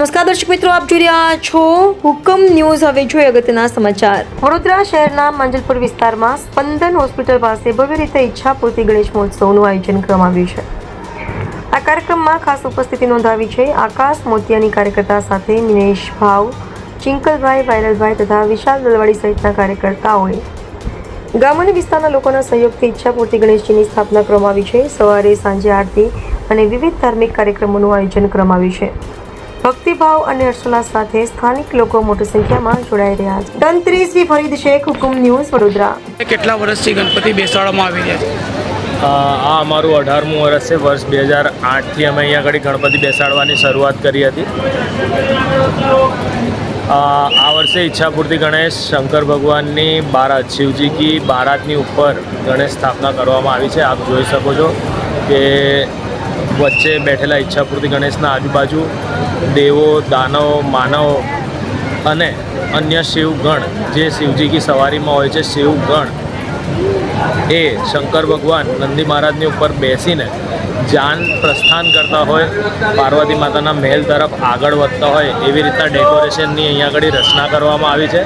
નમસ્કાર દર્શક મિત્રો, આપ જોઈ રહ્યા છો હુકમ ન્યૂઝ. હવે જોઈએ અગત્યના સમાચાર. વડોદરા શહેરના માંજલપુર વિસ્તારમાં સ્પંદન હોસ્પિટલ પાસે ભવ્ય રીતે ઈચ્છાપૂર્તિ ગણેશ મહોત્સવનું આયોજન કરવામાં આવ્યું છે. આ કાર્યક્રમમાં ખાસ ઉપસ્થિતિ નોંધાવી છે આકાશ મોતિયાની કાર્યકર્તા સાથે મિનેશ ભાવ, ચિંકલભાઈ, વાયરલભાઈ તથા વિશાલ દલવાડી સહિતના કાર્યકર્તાઓએ ગામ અને વિસ્તારના લોકોના સહયોગથી ઈચ્છાપૂર્તિ ગણેશજીની સ્થાપના કરવામાં આવી છે. સવારે સાંજે આરતી અને વિવિધ ધાર્મિક કાર્યક્રમોનું આયોજન કરવામાં આવ્યું છે. ભક્તિભાવ અને હર્ષોલ્લાસ સાથે સ્થાનિક લોકો મોટી સંખ્યામાં જોડાઈ રહ્યા છે. તંત્રી શ્રી ફરીદ શેખ, હુકમ ન્યૂઝ, વડોદરા. કેટલા વર્ષથી ગણપતિ બેસાડવામાં આવી રહ્યા છે? આ અમારું 18મું વર્ષ છે. વર્ષ 2008થી અમે અહીંયા આગળ ગણપતિ બેસાડવાની શરૂઆત કરી હતી. આ વર્ષે ઈચ્છાપૂર્તિ ગણેશ શંકર ભગવાનની બારાત, શિવજી કી બારાતની ઉપર ગણેશ સ્થાપના કરવામાં આવી છે. આપ જોઈ શકો છો કે વચ્ચે બેઠેલા ઈચ્છાપૂર્તિ ગણેશના આજુબાજુ દેવો, દાનવો, માનવો અને અન્ય શિવગણ, જે શિવજી કી સવારીમાં હોય છે શિવગણ, એ શંકર ભગવાન નંદી મહારાજની ઉપર બેસીને જાન પ્રસ્થાન કરતા હોય, પાર્વતી માતાના મહેલ તરફ આગળ વધતા હોય એવી રીતના ડેકોરેશનની અહીંયા આગળ રચના કરવામાં આવી છે.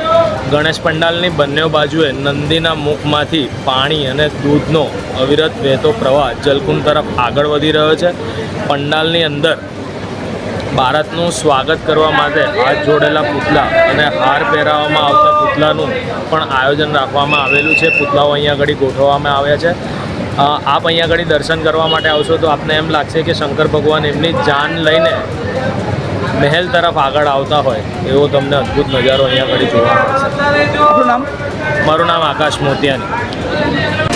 ગણેશ પંડાલની બંને બાજુએ નંદીના મુખમાંથી પાણી અને દૂધનો અવિરત વહેતો પ્રવાહ જલકુંડ તરફ આગળ વધી રહ્યો છે. પંડાલની અંદર બારાતનું સ્વાગત કરવા માટે હાથ જોડેલા પૂતળા અને હાર પહેરાવવામાં આવતા પૂતળાનું પણ આયોજન રાખવામાં આવેલું છે. પૂતળાઓ અહીંયા આગળ ગોઠવવામાં આવ્યા છે. આપ અહીંયા આગળ દર્શન કરવા માટે આવશો તો આપને એમ લાગશે કે શંકર ભગવાન એમની જાન લઈને મહેલ તરફ આગળ આવતા હોય એવો તમને અદ્ભુત નજારો અહીંયા આગળ જોવા મળશે. આપણું નામ? મારું નામ આકાશ મોતિયાની.